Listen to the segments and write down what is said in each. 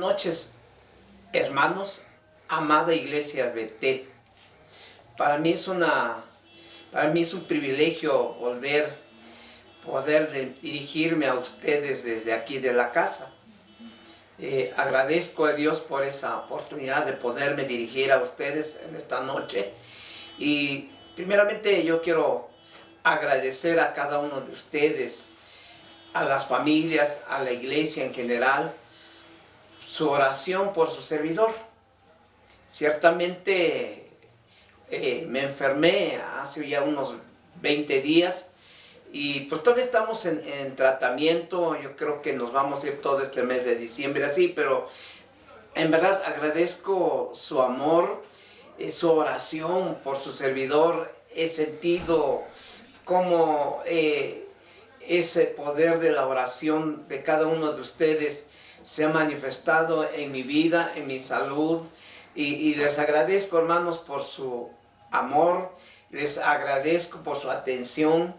noches, hermanos, amada iglesia Betel. Para mí es un privilegio poder dirigirme a ustedes desde aquí de la casa. Agradezco a Dios por esa oportunidad de poderme dirigir a ustedes en esta noche. Y primeramente yo quiero agradecer a cada uno de ustedes, a las familias, a la iglesia en general, su oración por su servidor. Ciertamente me enfermé hace ya unos 20 días y pues todavía estamos en tratamiento. Yo creo que nos vamos a ir todo este mes de diciembre así, pero en verdad agradezco su amor, su oración por su servidor. He sentido como ese poder de la oración de cada uno de ustedes se ha manifestado en mi vida, en mi salud, y les agradezco, hermanos, por su amor, les agradezco por su atención,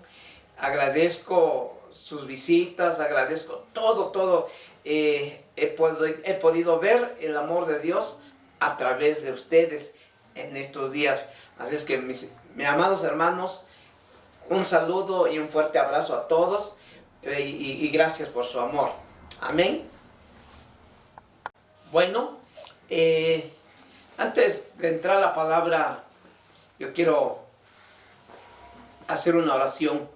agradezco sus visitas, agradezco todo. He podido ver el amor de Dios a través de ustedes en estos días. Así es que mis amados hermanos, un saludo y un fuerte abrazo a todos y gracias por su amor. Amén. Bueno, antes de entrar a la palabra, yo quiero hacer una oración.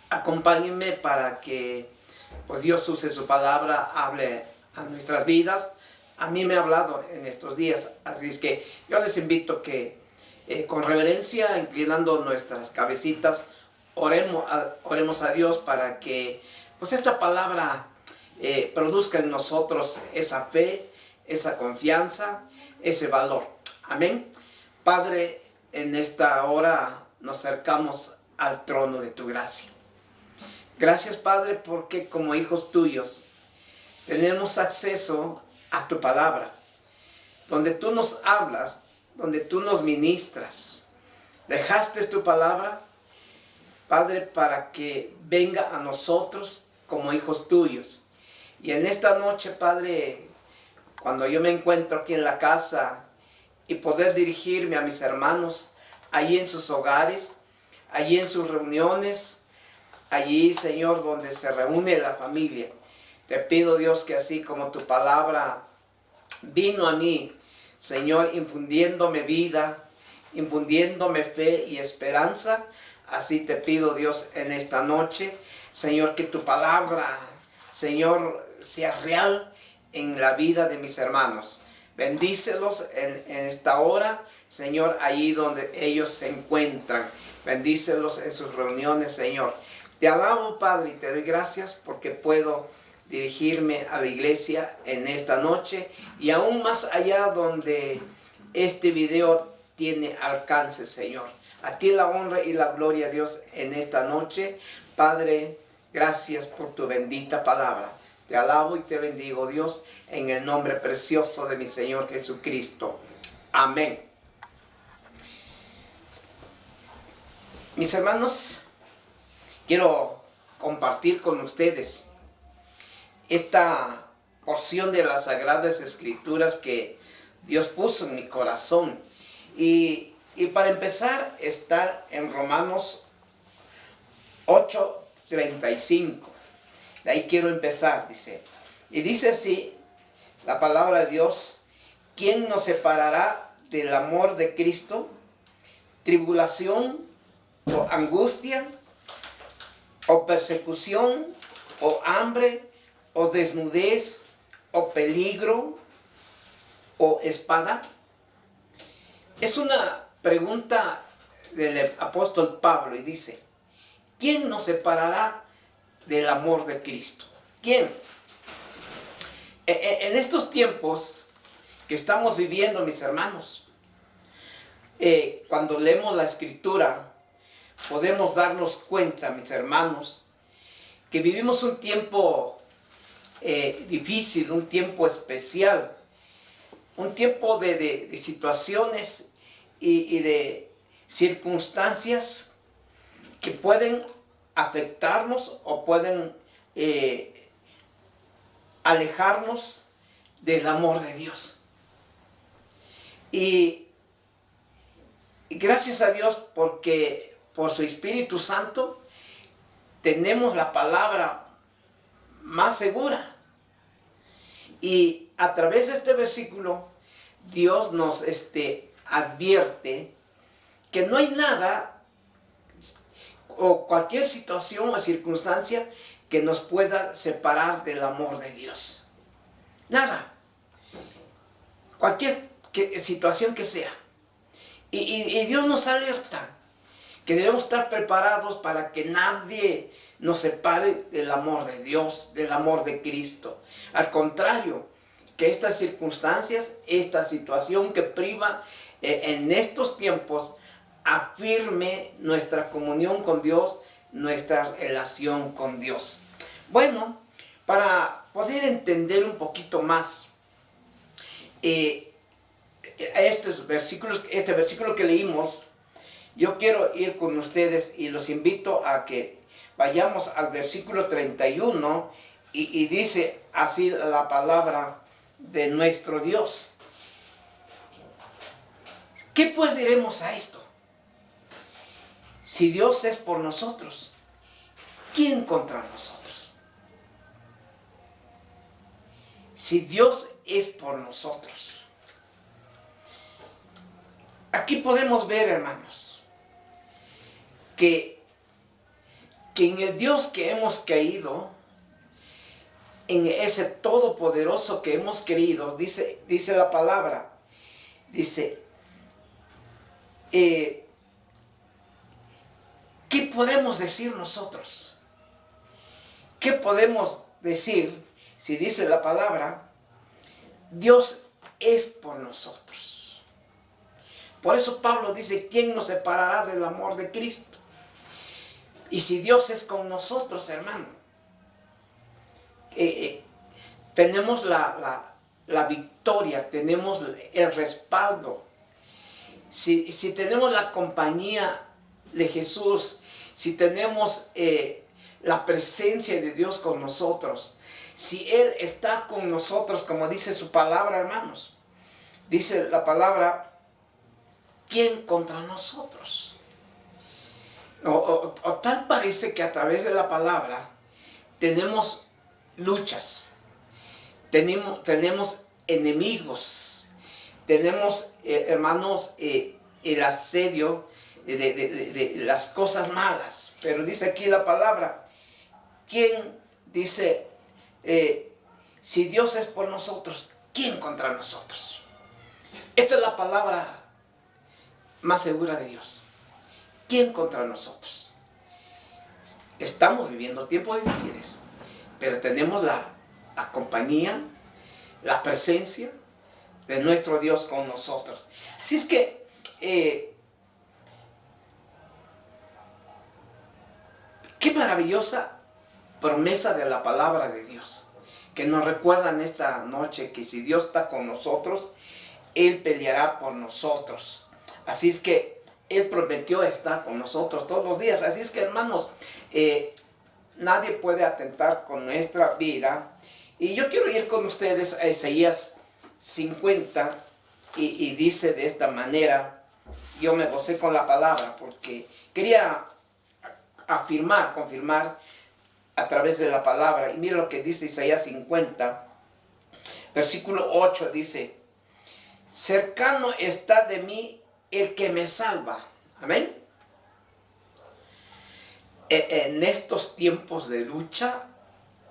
Acompáñenme para que pues Dios use su palabra, hable a nuestras vidas. A mí me ha hablado en estos días, así es que yo les invito que con reverencia, inclinando nuestras cabecitas, oremos a Dios para que pues esta palabra produzca en nosotros esa fe, esa confianza, ese valor. Amén. Padre, en esta hora nos acercamos al trono de tu gracia. Gracias, Padre, porque como hijos tuyos tenemos acceso a tu palabra, donde tú nos hablas, donde tú nos ministras. Dejaste tu palabra, Padre, para que venga a nosotros como hijos tuyos. Y en esta noche, Padre, cuando yo me encuentro aquí en la casa y poder dirigirme a mis hermanos, allí en sus hogares, allí en sus reuniones, allí, Señor, donde se reúne la familia, te pido, Dios, que así como tu palabra vino a mí, Señor, infundiéndome vida, infundiéndome fe y esperanza, así te pido, Dios, en esta noche, Señor, que tu palabra, Señor, sea real en la vida de mis hermanos. Bendícelos en esta hora, Señor, allí donde ellos se encuentran. Bendícelos en sus reuniones, Señor. Te alabo, Padre, y te doy gracias porque puedo dirigirme a la iglesia en esta noche y aún más allá donde este video tiene alcance, Señor. A ti la honra y la gloria, Dios, en esta noche. Padre, gracias por tu bendita palabra. Te alabo y te bendigo, Dios, en el nombre precioso de mi Señor Jesucristo. Amén. Mis hermanos, quiero compartir con ustedes esta porción de las Sagradas Escrituras que Dios puso en mi corazón. Y para empezar está en Romanos 8:35. De ahí quiero empezar, dice. Y dice así la palabra de Dios: ¿quién nos separará del amor de Cristo? ¿Tribulación o angustia o persecución o hambre o desnudez o peligro o espada? Es una pregunta del apóstol Pablo y dice: ¿quién nos separará del amor de Cristo? ¿Quién? En estos tiempos que estamos viviendo, mis hermanos, cuando leemos la Escritura, podemos darnos cuenta, mis hermanos, que vivimos un tiempo difícil, un tiempo especial, un tiempo de situaciones y de circunstancias que pueden afectarnos o pueden alejarnos del amor de Dios. Y gracias a Dios porque por su Espíritu Santo tenemos la palabra más segura. Y a través de este versículo Dios nos advierte que no hay nada o cualquier situación o circunstancia que nos pueda separar del amor de Dios. Nada. Cualquier situación que sea. Y Dios nos alerta que debemos estar preparados para que nadie nos separe del amor de Dios, del amor de Cristo. Al contrario, que estas circunstancias, esta situación que priva en estos tiempos, afirme nuestra comunión con Dios, nuestra relación con Dios. Bueno, para poder entender un poquito más este versículo que leímos, yo quiero ir con ustedes y los invito a que vayamos al versículo 31 y dice así la palabra de nuestro Dios. ¿Qué pues diremos a esto? Si Dios es por nosotros, ¿quién contra nosotros? Si Dios es por nosotros. Aquí podemos ver, hermanos, que en el Dios que hemos creído, en ese todopoderoso que hemos creído, dice la palabra, dice, ¿qué podemos decir nosotros? ¿Qué podemos decir si dice la palabra, Dios es por nosotros? Por eso Pablo dice, ¿quién nos separará del amor de Cristo? Y si Dios es con nosotros, hermano, tenemos la victoria, tenemos el respaldo. Si tenemos la compañía de Jesús, si tenemos la presencia de Dios con nosotros, si Él está con nosotros, como dice su palabra, hermanos, dice la palabra, ¿quién contra nosotros? O tal parece que a través de la palabra tenemos luchas, tenemos enemigos, tenemos, hermanos, el asedio de las cosas malas. Pero dice aquí la palabra, ¿quién dice, si Dios es por nosotros, ¿quién contra nosotros? Esta es la palabra más segura de Dios. ¿Quién contra nosotros? Estamos viviendo tiempos difíciles, pero tenemos la compañía, la presencia de nuestro Dios con nosotros. Así es que qué maravillosa promesa de la palabra de Dios, que nos recuerda en esta noche que si Dios está con nosotros, Él peleará por nosotros. Así es que Él prometió estar con nosotros todos los días. Así es que, hermanos, nadie puede atentar con nuestra vida. Y yo quiero ir con ustedes a Isaías 50 y dice de esta manera, yo me gocé con la palabra porque quería confirmar a través de la palabra. Y mira lo que dice Isaías 50, versículo 8, dice, cercano está de mí el que me salva. Amén. En estos tiempos de lucha,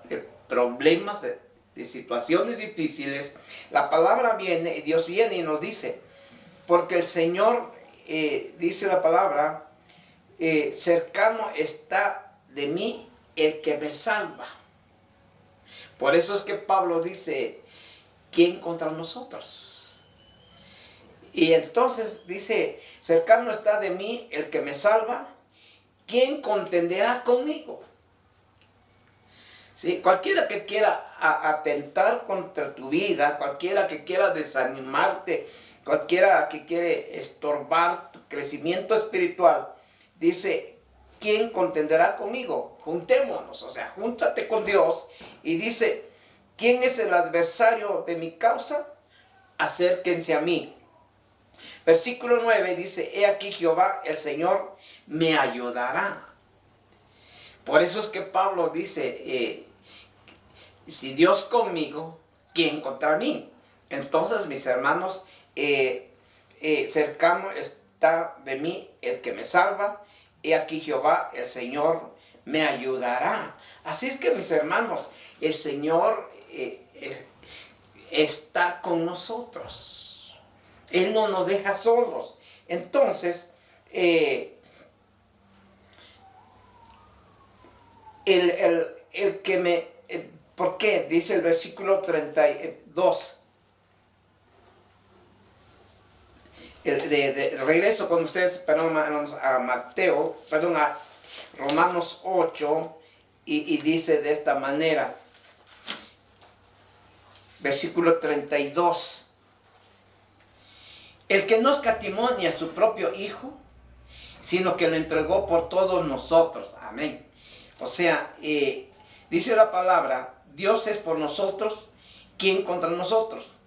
de problemas, de situaciones difíciles, la palabra viene y Dios viene y nos dice, porque el Señor, dice la palabra, cercano está de mí el que me salva. Por eso es que Pablo dice, ¿quién contra nosotros? Y entonces dice, cercano está de mí el que me salva, ¿quién contenderá conmigo? ¿Sí? Cualquiera que quiera atentar contra tu vida, cualquiera que quiera desanimarte, cualquiera que quiere estorbar tu crecimiento espiritual, dice, ¿quién contenderá conmigo? Juntémonos, o sea, júntate con Dios. Y dice, ¿Quién es el adversario de mi causa? Acérquense a mí. Versículo 9 dice, he aquí Jehová, el Señor, me ayudará. Por eso es que Pablo dice, si Dios conmigo, ¿quién contra mí? Entonces, mis hermanos, cercano está de mí el que me salva. He aquí Jehová, el Señor, me ayudará. Así es que, mis hermanos, el Señor está con nosotros. Él no nos deja solos. Entonces, el que me... ¿Por qué? Dice el versículo 32. Regreso con ustedes, perdón, a Mateo, perdón, a Romanos 8, y dice de esta manera, versículo 32. El que no escatimó ni a su propio Hijo, sino que lo entregó por todos nosotros. Amén. O sea, dice la palabra, Dios es por nosotros, ¿quién contra nosotros?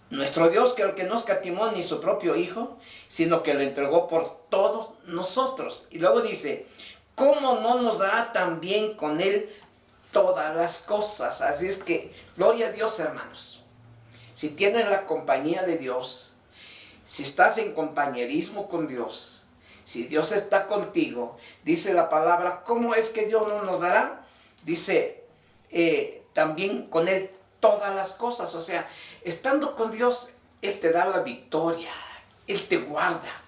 Nuestro Dios, que el que no escatimó ni su propio Hijo, sino que lo entregó por todos nosotros. Y luego dice, ¿cómo no nos dará también con Él todas las cosas? Así es que, gloria a Dios, hermanos. Si tienes la compañía de Dios, si estás en compañerismo con Dios, si Dios está contigo, dice la palabra, ¿cómo es que Dios no nos dará? Dice, también con Él todas las cosas. O sea, estando con Dios, Él te da la victoria, Él te guarda.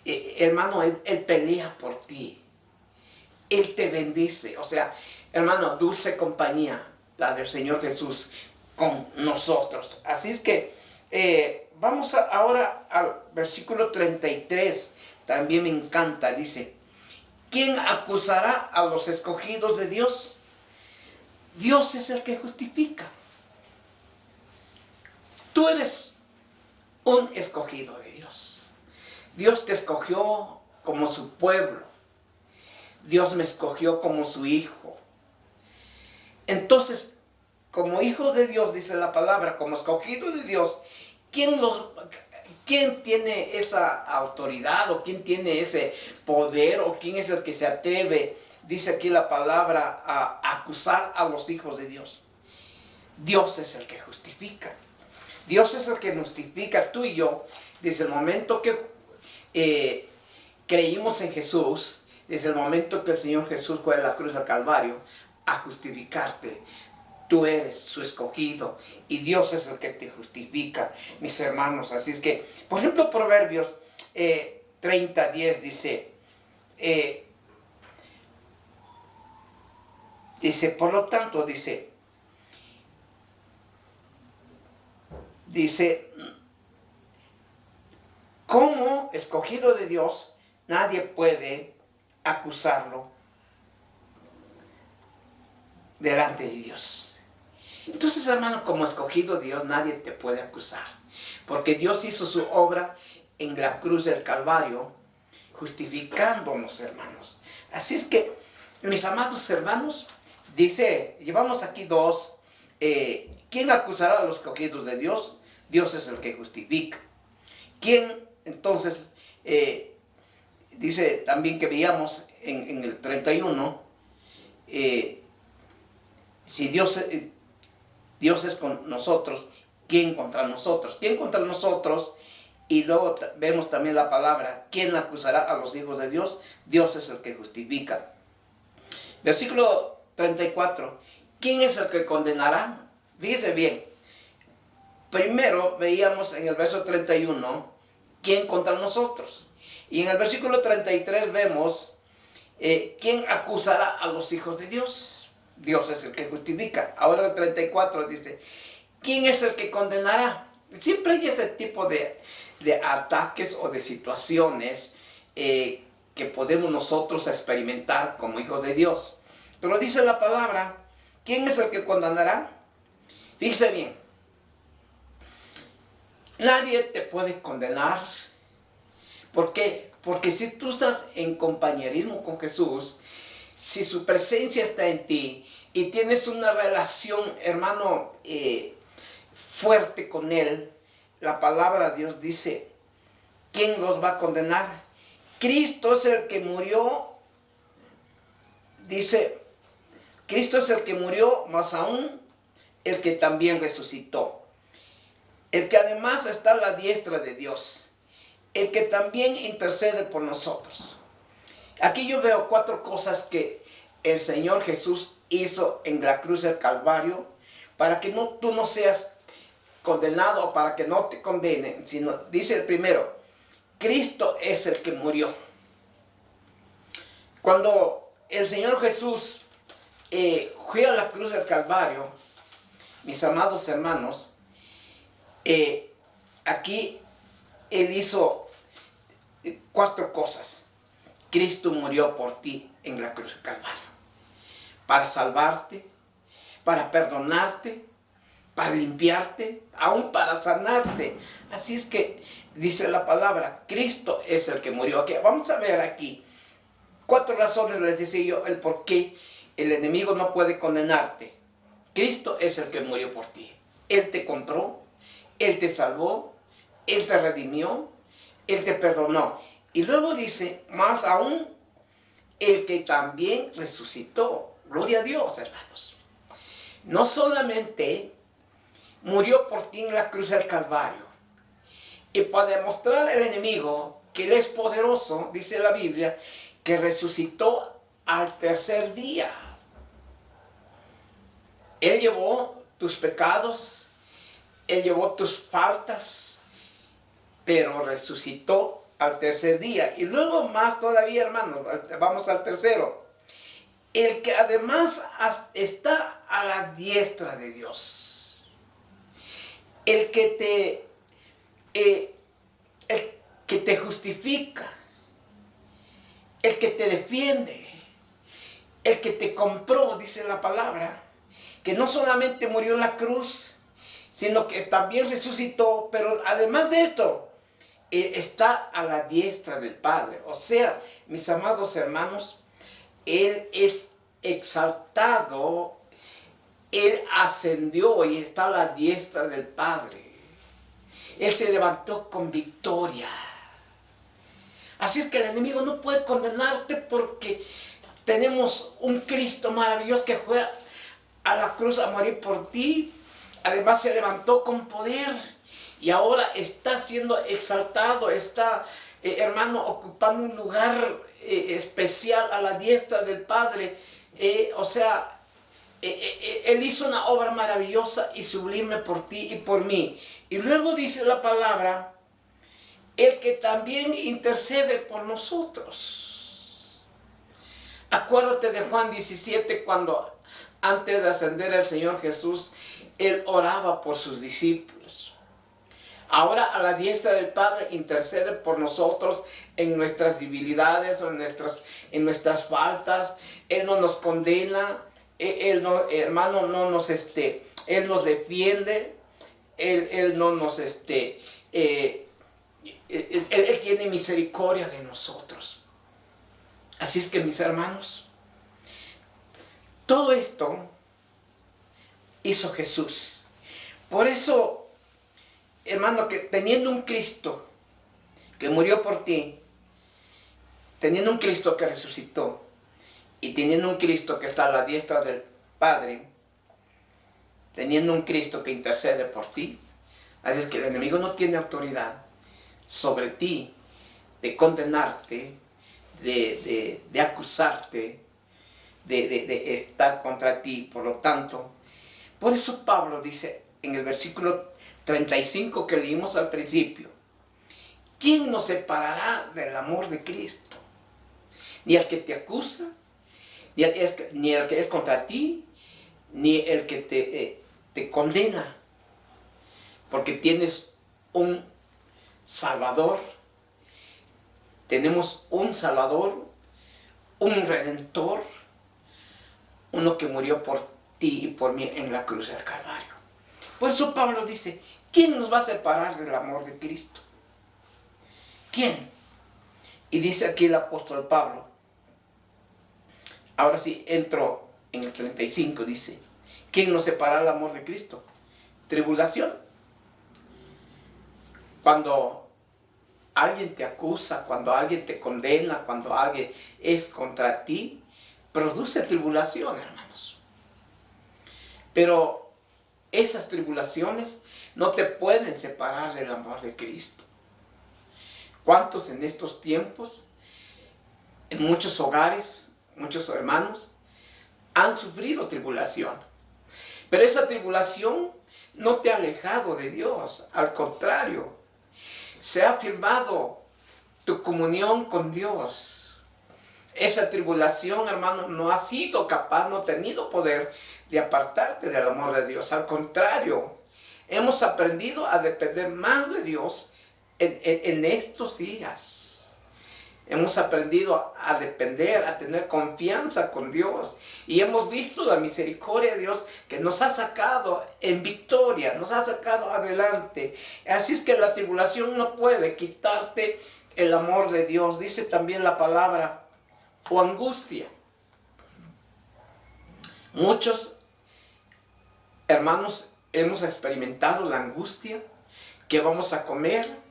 Hermano, Él pelea por ti, Él te bendice. O sea, hermano, dulce compañía la del Señor Jesús con nosotros. Así es que vamos ahora al versículo 33. También me encanta, dice, ¿quién acusará a los escogidos de Dios? Dios es el que justifica. Tú eres un escogido de Dios. Dios te escogió como su pueblo. Dios me escogió como su hijo. Entonces, como hijo de Dios, dice la palabra, como escogido de Dios, ¿quién tiene esa autoridad o quién tiene ese poder o quién es el que se atreve, dice aquí la palabra, a acusar a los hijos de Dios? Dios es el que justifica. Dios es el que nos justifica, tú y yo, desde el momento que creímos en Jesús, desde el momento que el Señor Jesús fue a la cruz del Calvario a justificarte. Tú eres su escogido y Dios es el que te justifica, mis hermanos. Así es que, por ejemplo, Proverbios 30:10 dice, por lo tanto, dice, como escogido de Dios, nadie puede acusarlo delante de Dios. Entonces, hermano, como escogido de Dios, nadie te puede acusar, porque Dios hizo su obra en la cruz del Calvario, justificándonos, hermanos. Así es que, mis amados hermanos, dice, llevamos aquí dos. ¿Quién acusará a los escogidos de Dios? Dios es el que justifica. ¿Quién, entonces, dice también que veíamos en el 31, si Dios es con nosotros, ¿quién contra nosotros? ¿Quién contra nosotros? Y luego vemos también la palabra, ¿quién acusará a los hijos de Dios? Dios es el que justifica. Versículo 34, ¿quién es el que condenará? Fíjese bien, primero veíamos en el verso 31, ¿quién contra nosotros? Y en el versículo 33 vemos, ¿quién acusará a los hijos de Dios? Dios es el que justifica. Ahora el 34 dice, ¿quién es el que condenará? Siempre hay ese tipo de ataques o de situaciones que podemos nosotros experimentar como hijos de Dios. Pero dice la palabra, ¿quién es el que condenará? Fíjese bien, nadie te puede condenar. ¿Por qué? Porque si tú estás en compañerismo con Jesús, si su presencia está en ti y tienes una relación, hermano, fuerte con Él, la palabra de Dios dice, ¿quién los va a condenar? Cristo es el que murió, dice, Cristo es el que murió, más aún el que también resucitó. El que además está a la diestra de Dios. El que también intercede por nosotros. Aquí yo veo 4 cosas que el Señor Jesús hizo en la cruz del Calvario para que tú no seas condenado o para que no te condenen, sino dice el primero, Cristo es el que murió. Cuando el Señor Jesús fue a la cruz del Calvario, mis amados hermanos, aquí Él hizo 4 cosas. Cristo murió por ti en la cruz del Calvario, para salvarte, para perdonarte, para limpiarte, aún para sanarte. Así es que dice la palabra, Cristo es el que murió. Okay, vamos a ver aquí 4 razones, les decía yo, el por qué el enemigo no puede condenarte. Cristo es el que murió por ti. Él te compró, Él te salvó, Él te redimió, Él te perdonó. Y luego dice, más aún, el que también resucitó. Gloria a Dios, hermanos. No solamente murió por ti en la cruz del Calvario, y para demostrar al enemigo que Él es poderoso, dice la Biblia, que resucitó al tercer día. Él llevó tus pecados, Él llevó tus faltas, pero resucitó al tercer día. Y luego más todavía, hermanos, vamos al tercero. El que además está a la diestra de Dios. El que te justifica. El que te defiende. El que te compró, dice la palabra. Que no solamente murió en la cruz, sino que también resucitó. Pero además de esto, está a la diestra del Padre. O sea, mis amados hermanos, Él es exaltado, Él ascendió y está a la diestra del Padre. Él se levantó con victoria. Así es que el enemigo no puede condenarte porque tenemos un Cristo maravilloso que fue a la cruz a morir por ti. Además se levantó con poder. Y ahora está siendo exaltado, está, hermano, ocupando un lugar especial a la diestra del Padre. Él hizo una obra maravillosa y sublime por ti y por mí. Y luego dice la palabra, el que también intercede por nosotros. Acuérdate de Juan 17, cuando antes de ascender el Señor Jesús, Él oraba por sus discípulos. Ahora a la diestra del Padre intercede por nosotros en nuestras debilidades o en nuestras faltas. Él no nos condena, Él no, hermano, no nos Él nos defiende, Él no nos Él tiene misericordia de nosotros. Así es que, mis hermanos, todo esto hizo Jesús. Por eso, hermano, que teniendo un Cristo que murió por ti, teniendo un Cristo que resucitó y teniendo un Cristo que está a la diestra del Padre, teniendo un Cristo que intercede por ti, así es que el enemigo no tiene autoridad sobre ti de condenarte, de acusarte, de estar contra ti. Por lo tanto, por eso Pablo dice en el versículo 35 que leímos al principio, ¿quién nos separará del amor de Cristo? Ni el que te acusa, ni el que es contra ti, ni el que te condena, porque tienes un Salvador. Tenemos un Salvador, un Redentor, uno que murió por ti y por mí en la cruz del Calvario. Por eso Pablo dice, ¿quién nos va a separar del amor de Cristo? ¿Quién? Y dice aquí el apóstol Pablo, Ahora sí, entro en el 35, dice, ¿quién nos separará del amor de Cristo? Tribulación. Cuando alguien te acusa, cuando alguien te condena, cuando alguien es contra ti, produce tribulación, hermanos. Pero esas tribulaciones no te pueden separar del amor de Cristo. ¿Cuántos en estos tiempos, en muchos hogares, muchos hermanos, han sufrido tribulación? Pero esa tribulación no te ha alejado de Dios, al contrario, se ha afirmado tu comunión con Dios. Esa tribulación, hermano, no ha sido capaz, no ha tenido poder de apartarte del amor de Dios. Al contrario, hemos aprendido a depender más de Dios en estos días. Hemos aprendido a depender, a tener confianza con Dios. Y hemos visto la misericordia de Dios que nos ha sacado en victoria, nos ha sacado adelante. Así es que la tribulación no puede quitarte el amor de Dios. Dice también la palabra, o angustia. Muchos hermanos hemos experimentado la angustia que vamos a comer.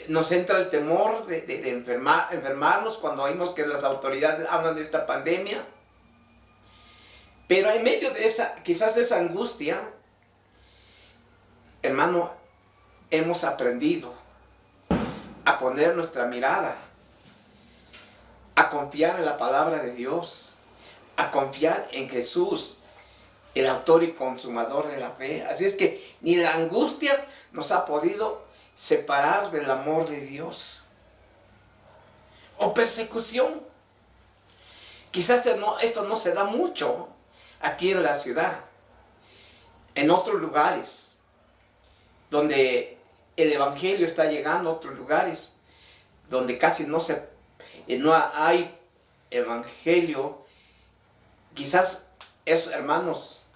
Nos entra el temor de enfermarnos cuando oímos que las autoridades hablan de esta pandemia. Pero en medio de esa, quizás de esa angustia, hermano, hemos aprendido a poner nuestra mirada, a confiar en la palabra de Dios, a confiar en Jesús, el autor y consumador de la fe. Así es que ni la angustia nos ha podido separar del amor de Dios. O persecución. Quizás esto no se da mucho aquí en la ciudad. En otros lugares donde el evangelio está llegando, otros lugares donde casi no hay evangelio, quizás esos hermanos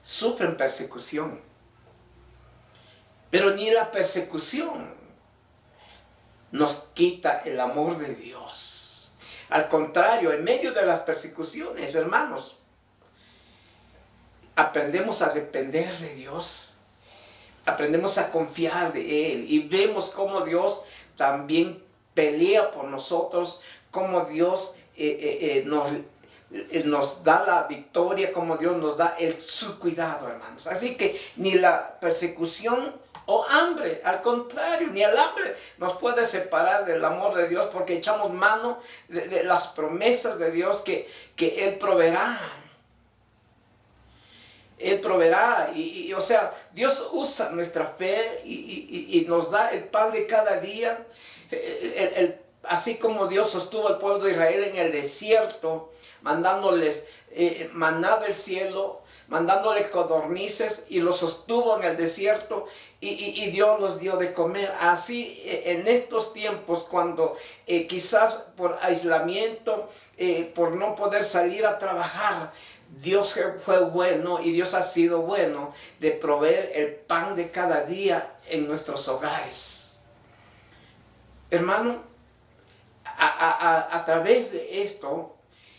sufren persecución. Pero ni la persecución nos quita el amor de Dios. Al contrario, en medio de las persecuciones, hermanos, aprendemos a depender de Dios. Aprendemos a confiar de Él. Y vemos cómo Dios también pelea por nosotros. Cómo Dios nos da la victoria. Cómo Dios nos da su cuidado, hermanos. Así que ni la persecución o hambre, al contrario, ni el hambre nos puede separar del amor de Dios, porque echamos mano de las promesas de Dios que Él proveerá. Él proveerá, o sea, Dios usa nuestra fe y nos da el pan de cada día. Así como Dios sostuvo al pueblo de Israel en el desierto, mandándoles maná del cielo, mandándole codornices, y los sostuvo en el desierto y Dios los dio de comer. Así en estos tiempos, cuando quizás por aislamiento, por no poder salir a trabajar, Dios fue bueno y Dios ha sido bueno de proveer el pan de cada día en nuestros hogares. Hermano, a través de esto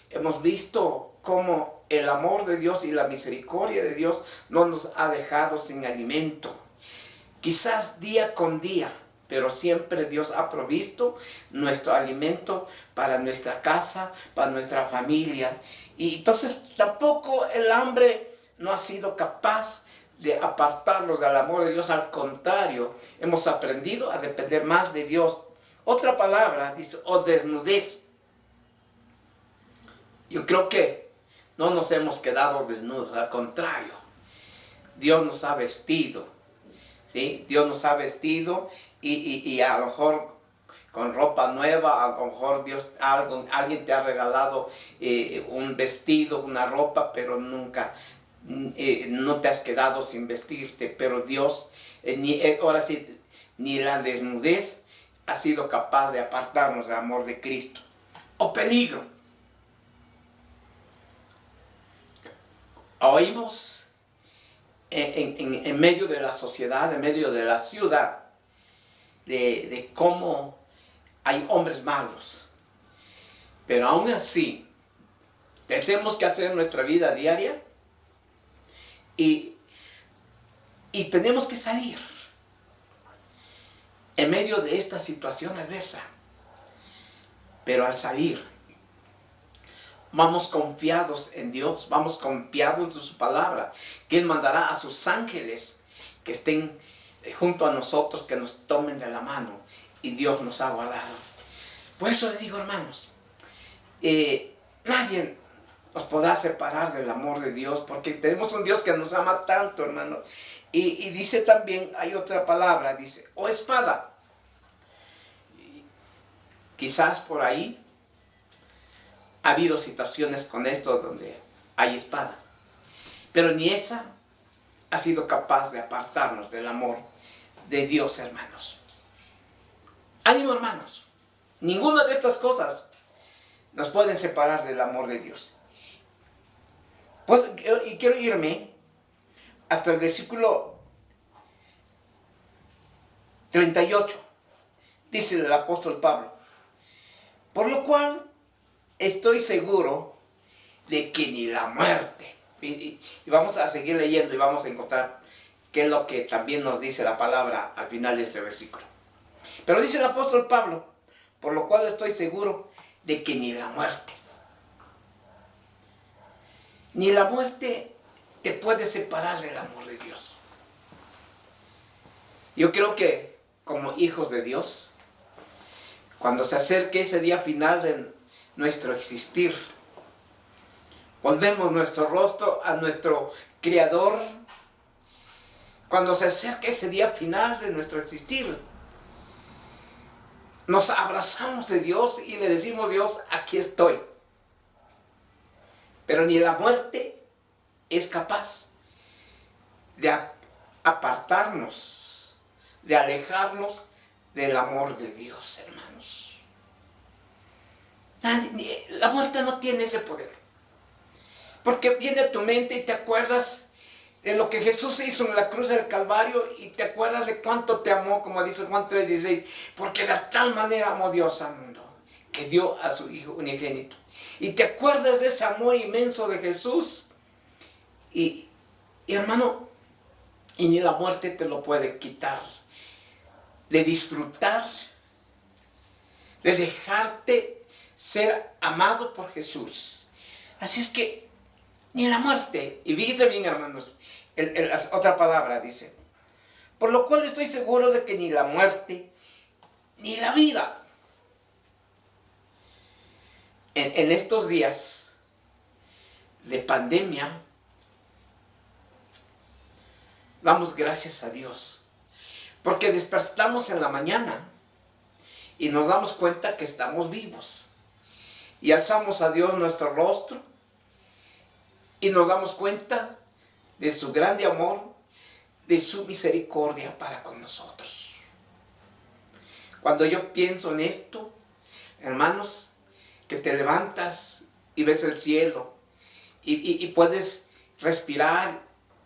hemos visto cómo el amor de Dios y la misericordia de Dios no nos ha dejado sin alimento. Quizás día con día, pero siempre Dios ha provisto nuestro alimento para nuestra casa, para nuestra familia. Y entonces tampoco el hambre no ha sido capaz de apartarnos del amor de Dios. Al contrario, hemos aprendido a depender más de Dios. Otra palabra dice, o desnudez. Yo creo que no nos hemos quedado desnudos, al contrario. Dios nos ha vestido, ¿sí? Dios nos ha vestido y a lo mejor con ropa nueva, a lo mejor alguien te ha regalado un vestido, una ropa, pero nunca, no te has quedado sin vestirte. Pero Dios, ahora sí, ni la desnudez ha sido capaz de apartarnos del amor de Cristo. O peligro. Oímos en medio de la sociedad, en medio de la ciudad, de cómo hay hombres malos, Pero aún así, tenemos que hacer nuestra vida diaria y tenemos que salir en medio de esta situación adversa. Pero al salir, vamos confiados en Dios, vamos confiados en su palabra, que Él mandará a sus ángeles que estén junto a nosotros, que nos tomen de la mano, y Dios nos ha guardado. Por eso le digo, hermanos, nadie nos podrá separar del amor de Dios, porque tenemos un Dios que nos ama tanto, hermano. Y dice también, hay otra palabra, dice, o espada. Quizás por ahí ha habido situaciones con esto donde hay espada, pero ni esa ha sido capaz de apartarnos del amor de Dios, hermanos. Ánimo, hermanos. Ninguna de estas cosas nos pueden separar del amor de Dios. Pues, y quiero irme hasta el versículo 38. Dice el apóstol Pablo: por lo cual estoy seguro de que ni la muerte. Y vamos a seguir leyendo y vamos a encontrar qué es lo que también nos dice la palabra al final de este versículo. Pero dice el apóstol Pablo: por lo cual estoy seguro de que ni la muerte. Ni la muerte te puede separar del amor de Dios. Yo creo que como hijos de Dios, cuando se acerque ese día final de nuestro existir, volvemos nuestro rostro a nuestro Creador. Cuando se acerque ese día final de nuestro existir, nos abrazamos de Dios y le decimos: Dios, aquí estoy. Pero ni la muerte es capaz de apartarnos, de alejarnos del amor de Dios, hermanos. La muerte no tiene ese poder. Porque viene a tu mente y te acuerdas de lo que Jesús hizo en la cruz del Calvario, y te acuerdas de cuánto te amó, como dice Juan 3:16, porque de tal manera amó Dios al mundo, que dio a su Hijo unigénito. Y te acuerdas de ese amor inmenso de Jesús. Y hermano, y ni la muerte te lo puede quitar. De disfrutar, de dejarte ser amado por Jesús. Así es que ni la muerte, y fíjense bien, hermanos, otra palabra dice: por lo cual estoy seguro de que ni la muerte, ni la vida. En estos días de pandemia, damos gracias a Dios, porque despertamos en la mañana y nos damos cuenta que estamos vivos, y alzamos a Dios nuestro rostro y nos damos cuenta de su grande amor, de su misericordia para con nosotros. Cuando yo pienso en esto, hermanos, que te levantas y ves el cielo y puedes respirar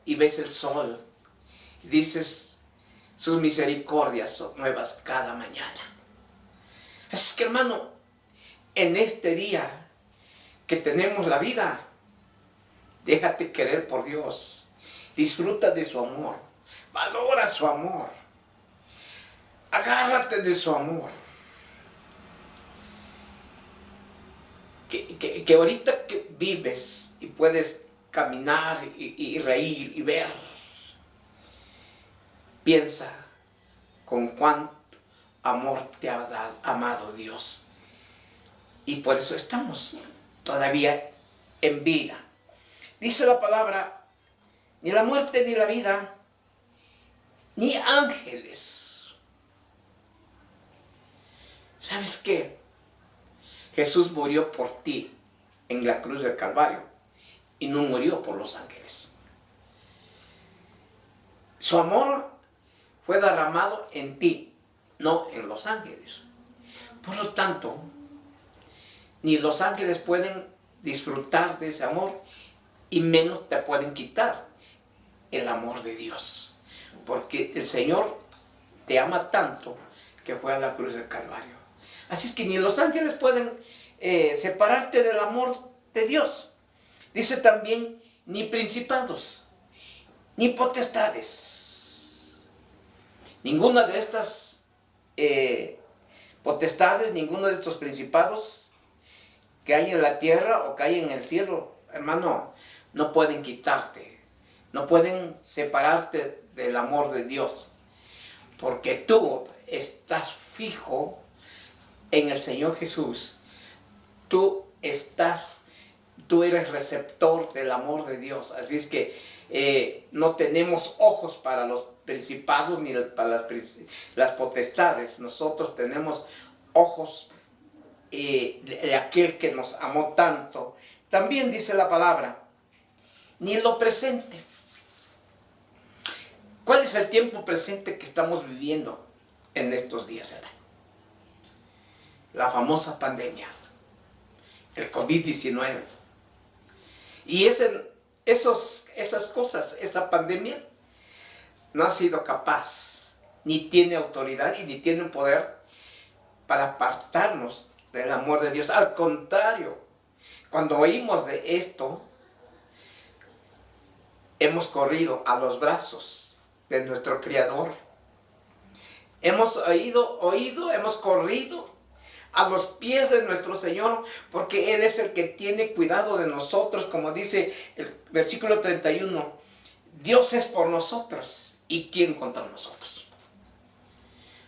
y ves el sol, y dices: sus misericordias son nuevas cada mañana. Así es que, hermano, en este día que tenemos la vida, déjate querer por Dios. Disfruta de su amor. Valora su amor. Agárrate de su amor. Que ahorita que vives y puedes caminar y reír y ver, piensa con cuánto amor te ha amado Dios. Y por eso estamos todavía en vida. Dice la palabra: ni la muerte, ni la vida, ni ángeles. ¿Sabes qué? Jesús murió por ti en la cruz del Calvario y no murió por los ángeles. Su amor fue derramado en ti, no en los ángeles. Por lo tanto, ni los ángeles pueden disfrutar de ese amor, y menos te pueden quitar el amor de Dios, porque el Señor te ama tanto que fue a la cruz del Calvario. Así es que ni los ángeles pueden separarte del amor de Dios. Dice también, ni principados, ni potestades. Ninguna de estas potestades, ninguno de estos principados que hay en la tierra o que hay en el cielo, hermano, no pueden quitarte, no pueden separarte del amor de Dios, porque tú estás fijo en el Señor Jesús. Tú eres receptor del amor de Dios. Así es que no tenemos ojos para los principados ni para las potestades. Nosotros tenemos ojos de aquel que nos amó tanto. También dice la palabra, ni en lo presente. ¿Cuál es el tiempo presente que estamos viviendo en estos días, hermano? La famosa pandemia, el COVID-19. Y esas cosas, esa pandemia, no ha sido capaz, ni tiene autoridad y ni tiene poder para apartarnos del amor de Dios. Al contrario, cuando oímos de esto, hemos corrido a los brazos de nuestro Creador. Hemos hemos corrido a los pies de nuestro Señor, porque Él es el que tiene cuidado de nosotros, como dice el versículo 31. Dios es por nosotros, ¿y quién contra nosotros?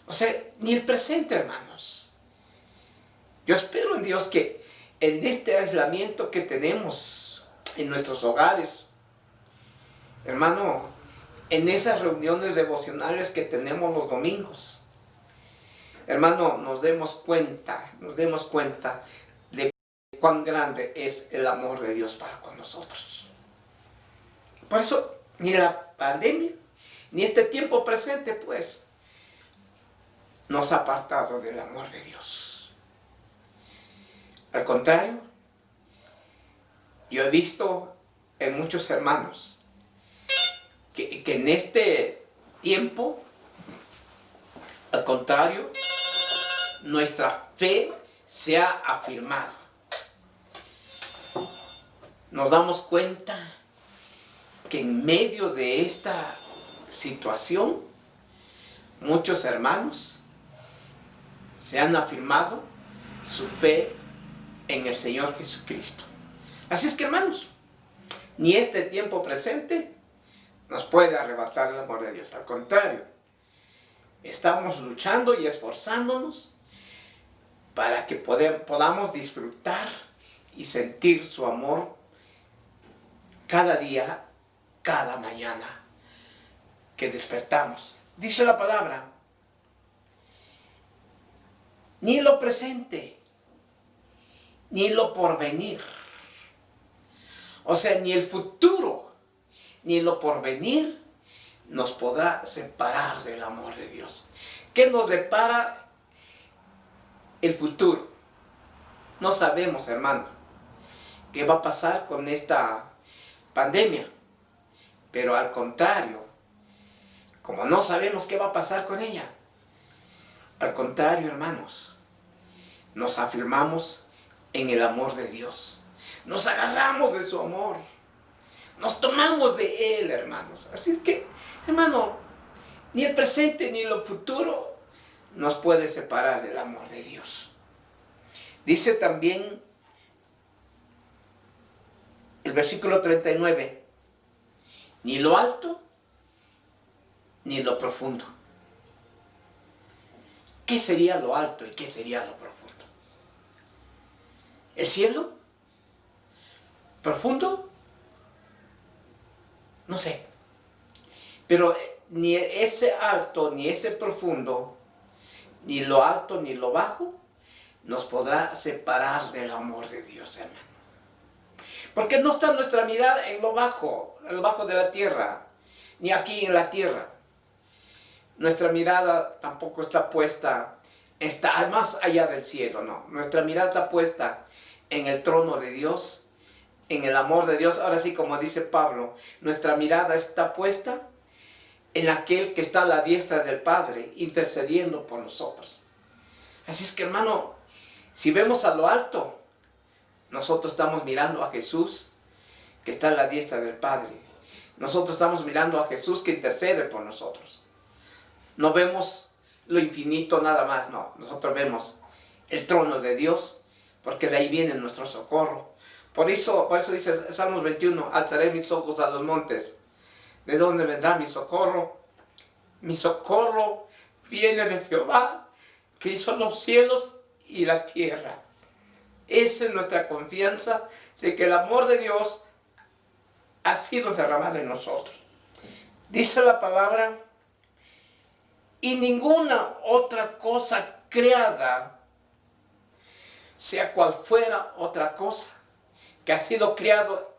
O sea, ni el presente, hermanos. Yo espero en Dios que en este aislamiento que tenemos en nuestros hogares, hermano, en esas reuniones devocionales que tenemos los domingos, hermano, nos demos cuenta de cuán grande es el amor de Dios para con nosotros. Por eso, ni la pandemia, ni este tiempo presente, pues, nos ha apartado del amor de Dios. Al contrario, yo he visto en muchos hermanos que en este tiempo, al contrario, nuestra fe se ha afirmado. Nos damos cuenta que en medio de esta situación, muchos hermanos se han afirmado su fe en el Señor Jesucristo. Así es que, hermanos, ni este tiempo presente nos puede arrebatar el amor de Dios. Al contrario, estamos luchando y esforzándonos para que podamos disfrutar y sentir su amor cada día, cada mañana que despertamos. Dice la palabra, ni lo presente, ni lo porvenir. O sea, ni el futuro, ni lo porvenir nos podrá separar del amor de Dios. ¿Qué nos depara el futuro? No sabemos, hermano, qué va a pasar con esta pandemia. Pero al contrario, como no sabemos qué va a pasar con ella, al contrario, hermanos, nos afirmamos en el amor de Dios. Nos agarramos de su amor. Nos tomamos de Él, hermanos. Así es que, hermano, ni el presente ni lo futuro nos puede separar del amor de Dios. Dice también el versículo 39, ni lo alto ni lo profundo. ¿Qué sería lo alto y qué sería lo profundo? ¿El cielo? ¿Profundo? No sé. Pero ni ese alto, ni ese profundo, ni lo alto, ni lo bajo, nos podrá separar del amor de Dios, hermano. Porque no está nuestra mirada en lo bajo de la tierra, ni aquí en la tierra. Nuestra mirada tampoco está puesta, está más allá del cielo, no. Nuestra mirada está puesta en el trono de Dios, en el amor de Dios. Ahora sí, como dice Pablo, nuestra mirada está puesta en aquel que está a la diestra del Padre, intercediendo por nosotros. Así es que, hermano, si vemos a lo alto, nosotros estamos mirando a Jesús que está a la diestra del Padre. Nosotros estamos mirando a Jesús que intercede por nosotros. No vemos lo infinito nada más, no. Nosotros vemos el trono de Dios, porque de ahí viene nuestro socorro. Por eso dice Salmos 21, alzaré mis ojos a los montes. ¿De dónde vendrá mi socorro? Mi socorro viene de Jehová, que hizo los cielos y la tierra. Esa es nuestra confianza de que el amor de Dios ha sido derramado en nosotros. Dice la palabra, y ninguna otra cosa creada, sea cual fuera otra cosa que ha sido creado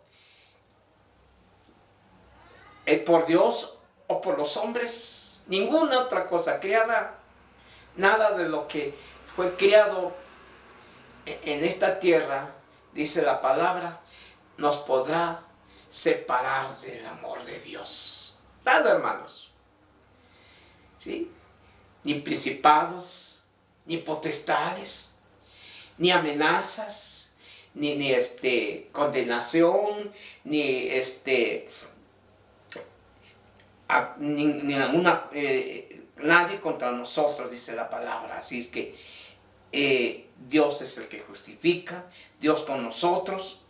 por Dios o por los hombres, ninguna otra cosa creada, nada de lo que fue creado en esta tierra, dice la palabra, nos podrá separar del amor de Dios. Nada, hermanos. ¿Sí? Ni principados, ni potestades, ni amenazas, ni condenación, ni nadie contra nosotros, dice la palabra. Así es que Dios es el que justifica, Dios con nosotros,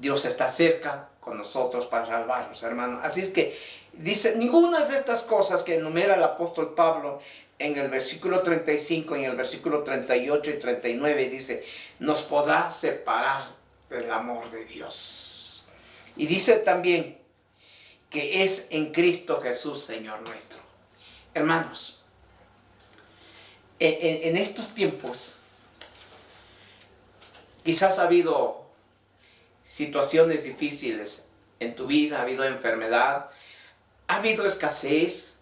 Dios está cerca con nosotros para salvarnos, hermanos. Así es que dice, ninguna de estas cosas que enumera el apóstol Pablo en el versículo 35 y en el versículo 38 y 39 dice, nos podrá separar del amor de Dios. Y dice también que es en Cristo Jesús, Señor nuestro. Hermanos, en estos tiempos quizás ha habido situaciones difíciles en tu vida, ha habido enfermedad, ha habido escasez,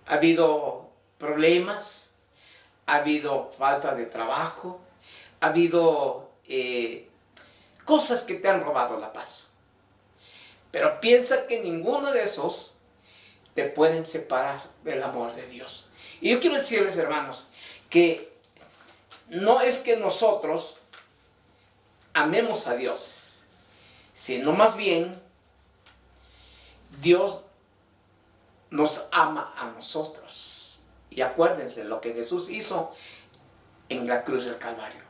ha habido problemas, ha habido falta de trabajo, ha habido cosas que te han robado la paz. Pero piensa que ninguno de esos te pueden separar del amor de Dios. Y yo quiero decirles, hermanos, que no es que nosotros amemos a Dios, sino más bien Dios nos ama a nosotros. Y acuérdense lo que Jesús hizo en la cruz del Calvario.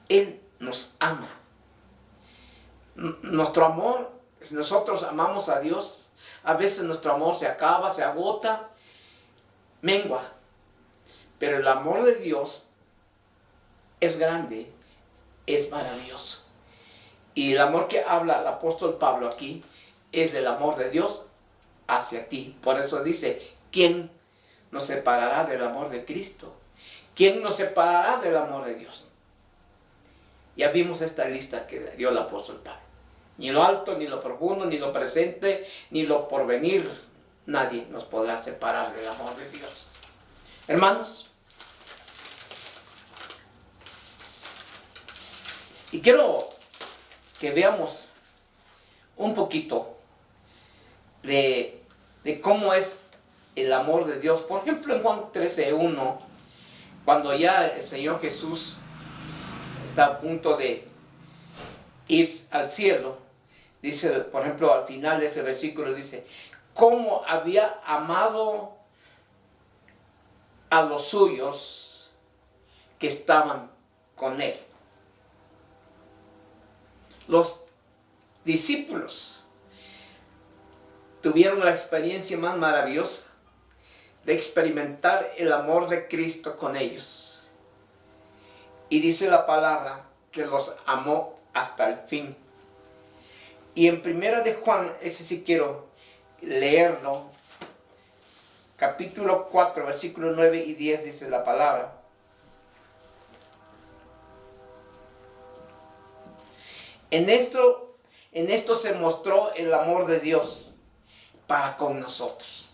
Él nos ama. Nuestro amor, si nosotros amamos a Dios, a veces nuestro amor se acaba, se agota, mengua. Pero el amor de Dios es grande, es maravilloso. Y el amor que habla el apóstol Pablo aquí es del amor de Dios hacia ti. Por eso dice, ¿quién nos separará del amor de Cristo? ¿Quién nos separará del amor de Dios? Ya vimos esta lista que dio el apóstol Pablo. Ni lo alto, ni lo profundo, ni lo presente, ni lo porvenir. Nadie nos podrá separar del amor de Dios. Hermanos, y quiero que veamos un poquito de cómo es el amor de Dios. Por ejemplo, en Juan 13:1, cuando ya el Señor Jesús está a punto de ir al cielo, dice, por ejemplo, al final de ese versículo, dice, cómo había amado a los suyos que estaban con él. Los discípulos tuvieron la experiencia más maravillosa de experimentar el amor de Cristo con ellos. Y dice la palabra que los amó hasta el fin. Y en primera de Juan, ese sí quiero leerlo, capítulo 4, versículos 9 y 10 dice la palabra. En esto se mostró el amor de Dios para con nosotros.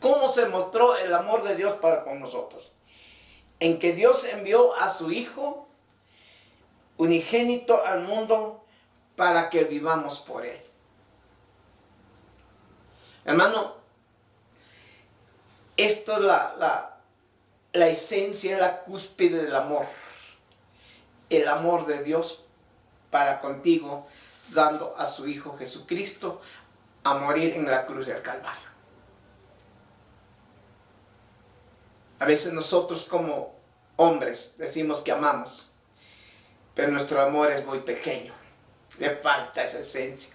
¿Cómo se mostró el amor de Dios para con nosotros? En que Dios envió a su Hijo unigénito al mundo para que vivamos por Él. Hermano, esto es la esencia, la cúspide del amor. el amor de Dios para contigo, dando a su Hijo Jesucristo a morir en la cruz del Calvario. A veces nosotros como hombres decimos que amamos, pero nuestro amor es muy pequeño. Le falta esa esencia,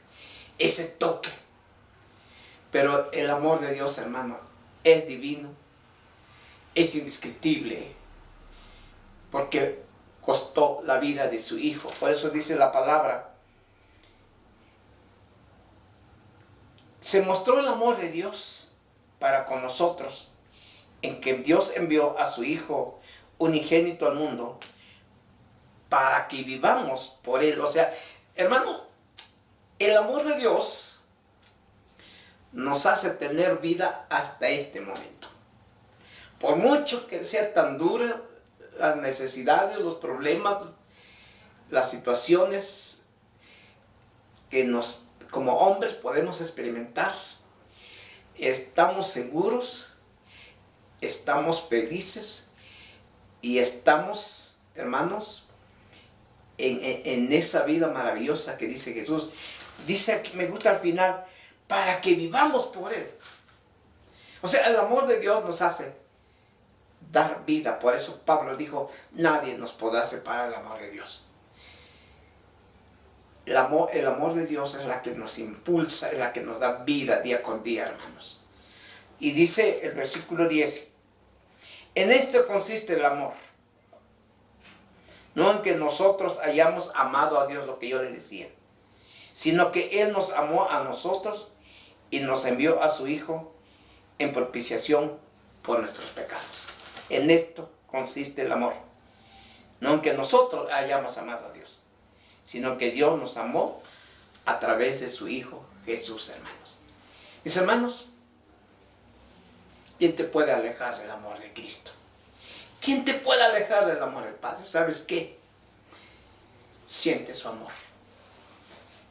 ese toque. Pero el amor de Dios, hermano, es divino, es indescriptible, porque costó la vida de su Hijo. Por eso dice la palabra, se mostró el amor de Dios para con nosotros, en que Dios envió a su Hijo unigénito al mundo, para que vivamos por Él. O sea, hermano, el amor de Dios nos hace tener vida hasta este momento. Por mucho que sea tan dura las necesidades, los problemas, las situaciones que como hombres podemos experimentar, estamos seguros, estamos felices y estamos, hermanos, en esa vida maravillosa que dice Jesús. Dice aquí, me gusta al final, para que vivamos por Él. O sea, el amor de Dios nos hace dar vida. Por eso Pablo dijo, nadie nos podrá separar del amor de Dios. El amor de Dios es la que nos impulsa, es la que nos da vida día con día, hermanos. Y dice el versículo 10, en esto consiste el amor. No en que nosotros hayamos amado a Dios, lo que yo le decía, sino que Él nos amó a nosotros y nos envió a su Hijo en propiciación por nuestros pecados. En esto consiste el amor. No en que nosotros hayamos amado a Dios, sino que Dios nos amó a través de su Hijo Jesús, hermanos. Mis hermanos, ¿quién te puede alejar del amor de Cristo? ¿Quién te puede alejar del amor del Padre? ¿Sabes qué? Siente su amor.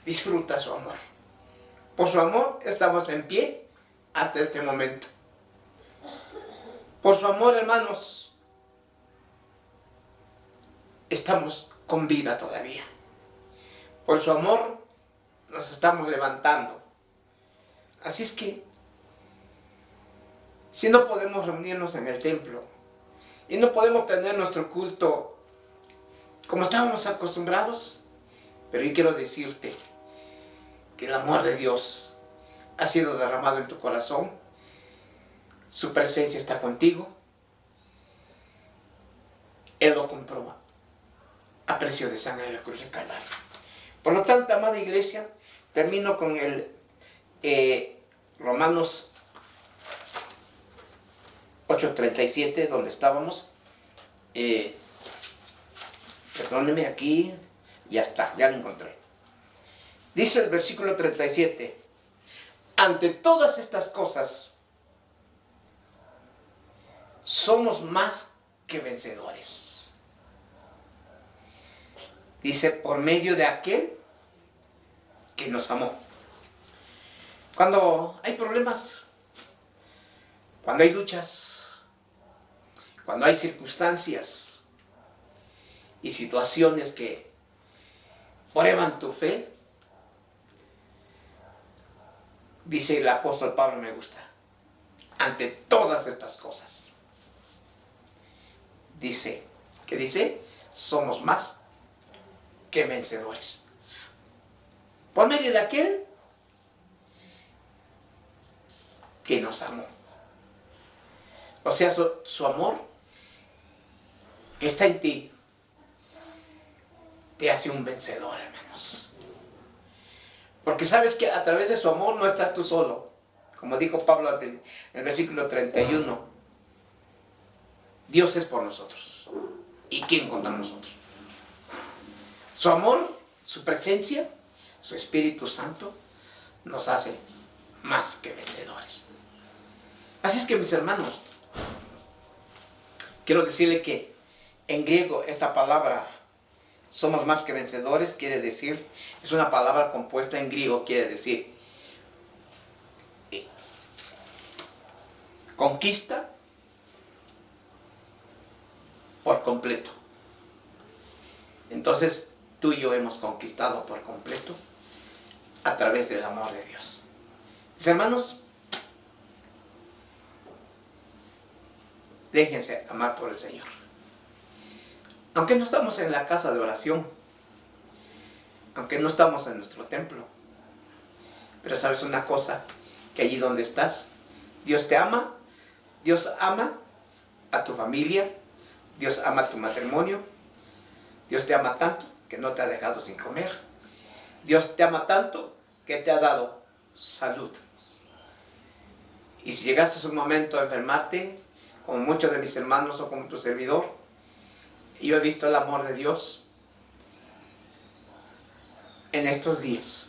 Disfruta su amor. Por su amor estamos en pie hasta este momento. Por su amor, hermanos, estamos con vida todavía. Por su amor nos estamos levantando. Así es que, si no podemos reunirnos en el templo y no podemos tener nuestro culto como estábamos acostumbrados, pero yo quiero decirte que el amor de Dios ha sido derramado en tu corazón. Su presencia está contigo. Él lo compró a precio de sangre en la cruz del Calvario. Por lo tanto, amada iglesia, termino con el Romanos 8:37, donde estábamos. Perdóneme aquí, ya está, ya lo encontré. Dice el versículo 37, ante todas estas cosas, somos más que vencedores. Dice, por medio de aquel que nos amó. Cuando hay problemas, cuando hay luchas, cuando hay circunstancias y situaciones que prueban tu fe, dice el apóstol Pablo, me gusta, ante todas estas cosas. Dice, ¿qué dice? Somos más que vencedores. Por medio de aquel que nos amó. O sea, su amor que está en ti te hace un vencedor, hermanos. Porque sabes que a través de su amor no estás tú solo. Como dijo Pablo en el versículo 31, Dios es por nosotros. ¿Y quién contra nosotros? Su amor, su presencia, su Espíritu Santo nos hace más que vencedores. Así es que, mis hermanos, quiero decirle que en griego esta palabra somos más que vencedores quiere decir, es una palabra compuesta en griego, quiere decir conquista por completo. Entonces tú y yo hemos conquistado por completo a través del amor de Dios. Mis hermanos, déjense amar por el Señor. Aunque no estamos en la casa de oración, aunque no estamos en nuestro templo, pero sabes una cosa, que allí donde estás, Dios te ama, Dios ama a tu familia, Dios ama tu matrimonio, Dios te ama tanto que no te ha dejado sin comer, Dios te ama tanto que te ha dado salud. Y si llegaste a un momento a enfermarte, como muchos de mis hermanos o como tu servidor, yo he visto el amor de Dios en estos días.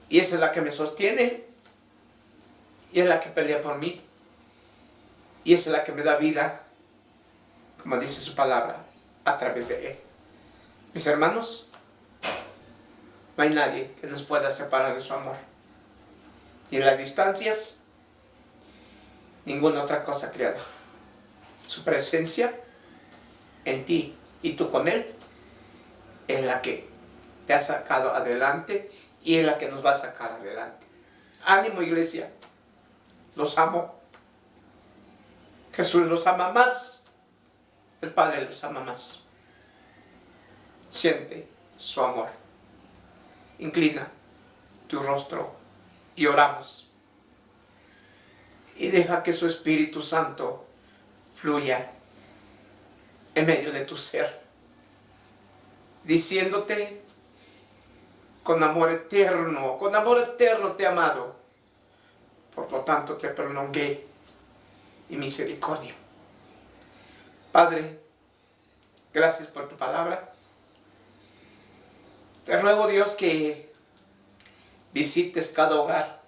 Y esa es la que me sostiene, y es la que pelea por mí, y esa es la que me da vida, como dice su palabra, a través de Él. Mis hermanos, no hay nadie que nos pueda separar de su amor. Ni en las distancias, ninguna otra cosa creada. Su presencia en ti y tú con Él es la que te ha sacado adelante y es la que nos va a sacar adelante. Ánimo, iglesia, los amo. Jesús los ama más, el Padre los ama más. Siente su amor. Inclina tu rostro y oramos. Y deja que su Espíritu Santo fluya en medio de tu ser, diciéndote: con amor eterno te he amado, por lo tanto te prolongué mi misericordia. Padre, gracias por tu palabra. Te ruego, Dios, que visites cada hogar,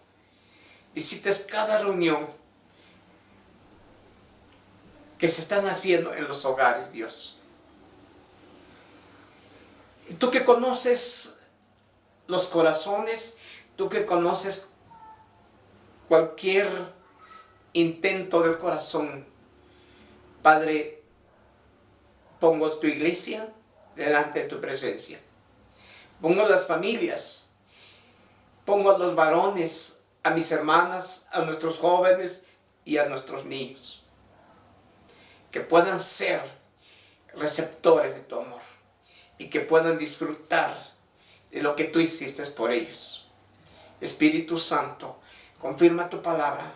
visites cada reunión que se están haciendo en los hogares, Dios. Y tú que conoces los corazones, tú que conoces cualquier intento del corazón, Padre, pongo tu iglesia delante de tu presencia. Pongo las familias, pongo a los varones, a mis hermanas, a nuestros jóvenes y a nuestros niños, que puedan ser receptores de tu amor y que puedan disfrutar de lo que tú hiciste por ellos. Espíritu Santo, confirma tu palabra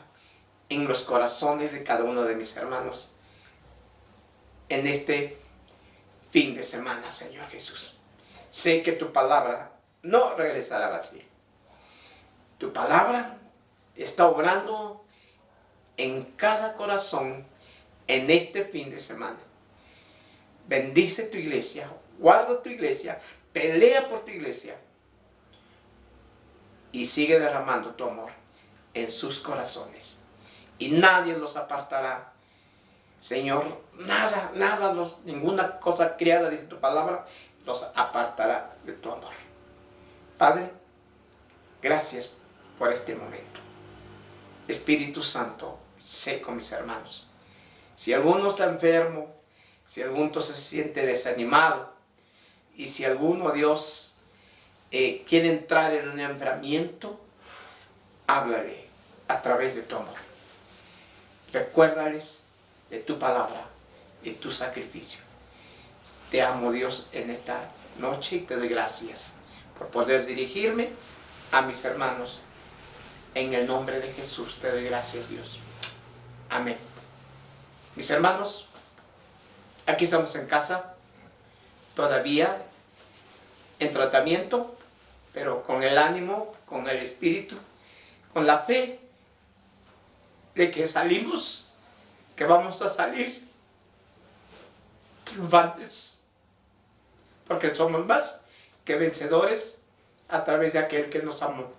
en los corazones de cada uno de mis hermanos en este fin de semana, Señor Jesús. Sé que tu palabra no regresará vacía. Tu palabra está obrando en cada corazón en este fin de semana. Bendice tu iglesia, guarda tu iglesia, pelea por tu iglesia y sigue derramando tu amor en sus corazones. Y nadie los apartará. Señor, nada, ninguna cosa creada, dice tu palabra, los apartará de tu amor. Padre, gracias por este momento. Espíritu Santo, sé con mis hermanos. Si alguno está enfermo, si alguno se siente desanimado, y si alguno, Dios, quiere entrar en un enfriamiento, háblale a través de tu amor. Recuérdales de tu palabra y tu sacrificio. Te amo, Dios, en esta noche y te doy gracias por poder dirigirme a mis hermanos. En el nombre de Jesús te doy gracias, Dios. Amén. Mis hermanos, aquí estamos en casa, todavía en tratamiento, pero con el ánimo, con el espíritu, con la fe de que salimos, que vamos a salir triunfantes, porque somos más que vencedores a través de aquel que nos amó.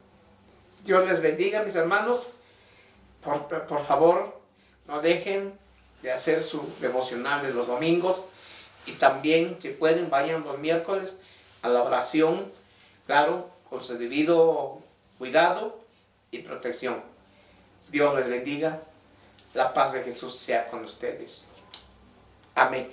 Dios les bendiga, mis hermanos. Por favor, no dejen de hacer su devocional de los domingos, y también, si pueden, vayan los miércoles a la oración, claro, con su debido cuidado y protección. Dios les bendiga. La paz de Jesús sea con ustedes. Amén.